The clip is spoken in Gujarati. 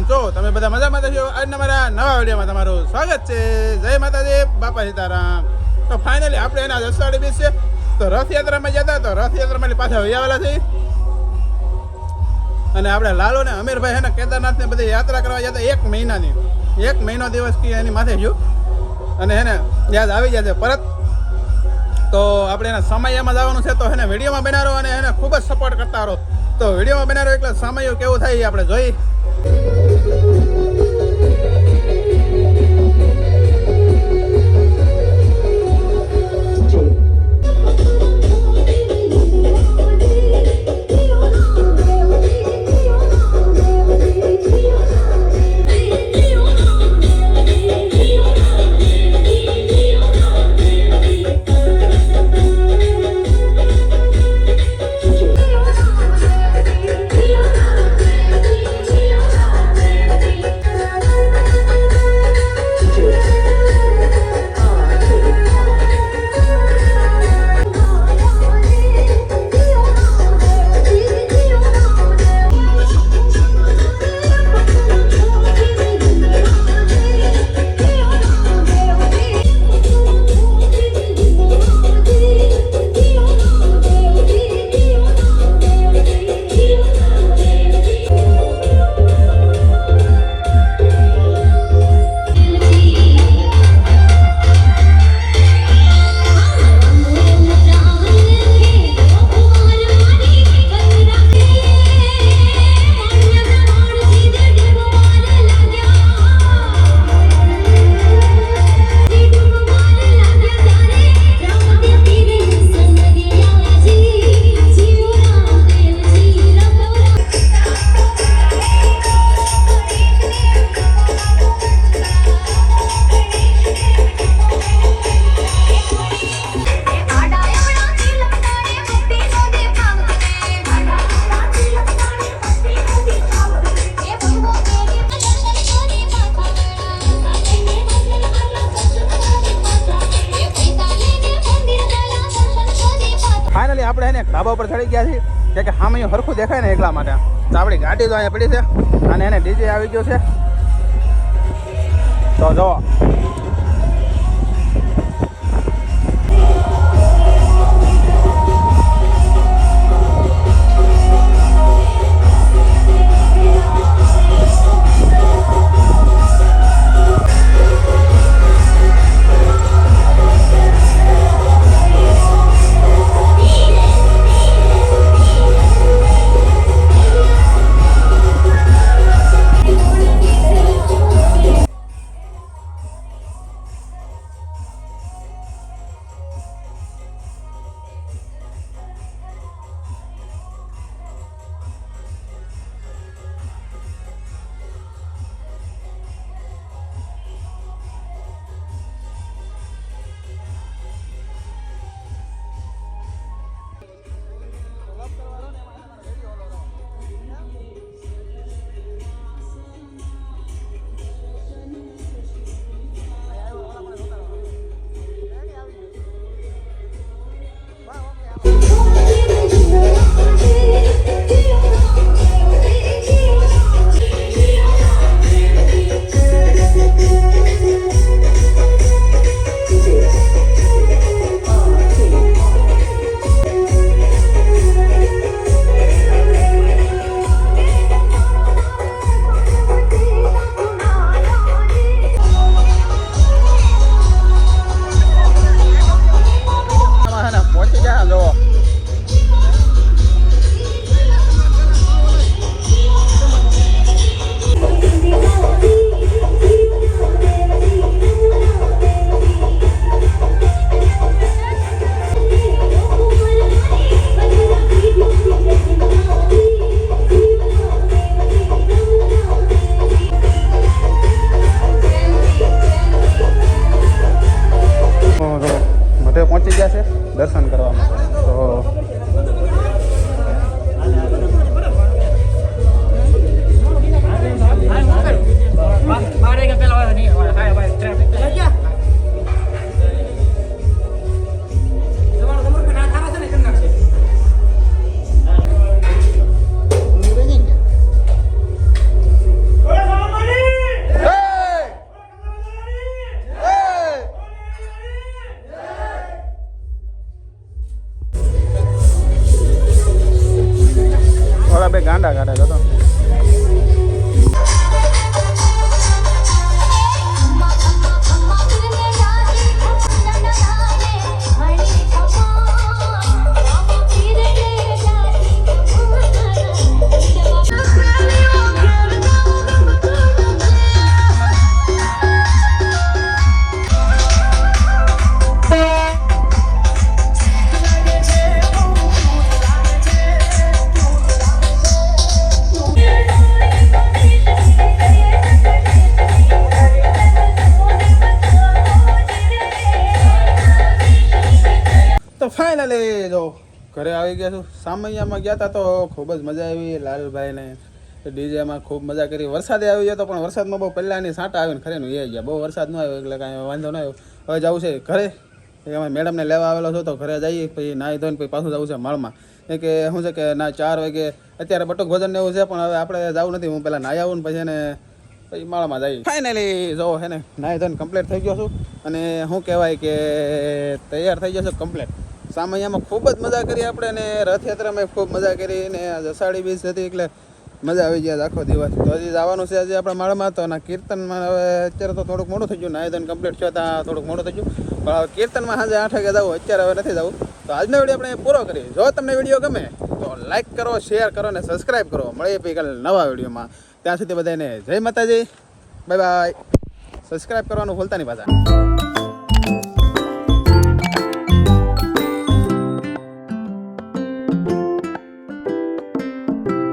છો? તમે બધા મજામાં છો? આજના મારા નવા વિડીયોમાં તમારું સ્વાગત છે. જય માતાજી, બાપા સીતારામ. તો ફાઇનલી આપણે એના અષાઢી બીજ છે તો રથયાત્રામાં જતા તો રથયાત્રામાં પાછા વહી આવેલા છે. અને આપણે લાલુ ને અમીરભાઈ હે ને કેદારનાથ ને બધી યાત્રા કરવા જતા 1 મહિનાની 1 મહિનો દિવસ કી એની માથે ગયું અને એને યાદ આવી જાય છે પરત. તો આપણે એના સમયમાં જવાનું છે તો એને વિડીયોમાં બનાવો અને એને ખૂબ જ સપોર્ટ કરતા રહો. તો વિડીયોમાં બનાવો એટલે સમય કેવું થાય એ આપણે જોઈ. આપણે એને ધાબા ઉપર ચડી ગયા છીએ કે સામે હરખું દેખાય ને એટલા માટે. તો આપણી ગાડી તો અહીંયા પડી છે અને એને ડીજે આવી ગયો છે તો જો. પહોંચી ગયા છે દર્શન કરવા માટે. તો ગાંડા કાઢે તો ફાઇનલી જો ઘરે આવી ગયા છું. સામૈયામાં ગયા હતા તો ખૂબ જ મજા આવી. લાલભાઈને ડીજેમાં ખૂબ મજા કરી. વરસાદે આવી ગયો તો પણ વરસાદમાં બહુ પહેલાંની સાંટા આવીને ખરેનું એ ગયા. બહુ વરસાદ ન આવ્યો એટલે કાંઈ વાંધો ન આવ્યો. હવે જવું છે ઘરે. અમે મેડમને લેવા આવેલો છો તો ઘરે જઈએ પછી નાહી ધોઈને પછી પાછું જવું છે માળમાં. એ કે શું છે કે ના 4 વાગે અત્યારે બટુક ભોજન ને એવું છે પણ હવે આપણે જવું નથી. હું પહેલાં નાહી આવું ને પછી એને પછી માળમાં જઈએ. ફાઇનલી જો હે ને નાહી ધોઈને કમ્પ્લીટ થઈ ગયો છું અને શું કહેવાય કે તૈયાર થઈ ગયો છું કમ્પ્લીટ. સામૈયામાં ખૂબ જ મજા કરી આપણે ને રથયાત્રામાં ખૂબ મજા કરી ને અષાઢી બીજ હતી એટલે મજા આવી ગયા આખો દિવસ. તો હજી જવાનું છે હજી આપણે માળમાં. તો ના કીર્તનમાં હવે અત્યારે તો થોડુંક મોડું થઈ ગયું. નાહી ધોઈને કમ્પ્લીટ થયો ત્યાં થોડુંક મોડું થઈ ગયું પણ હવે કીર્તનમાં સાંજે 8 વાગે જવું. અત્યારે હવે નથી જવું. તો આજનો વિડીયો આપણે પૂરો કરીએ. જો તમને વિડીયો ગમે તો લાઈક કરો, શેર કરો અને સબસ્ક્રાઈબ કરો. મળીએ પછી કાલે નવા વિડીયોમાં. ત્યાં સુધી બધાને જય માતાજી, બાય બાય. સબસ્ક્રાઈબ કરવાનું ભૂલતા નહીં પાછા.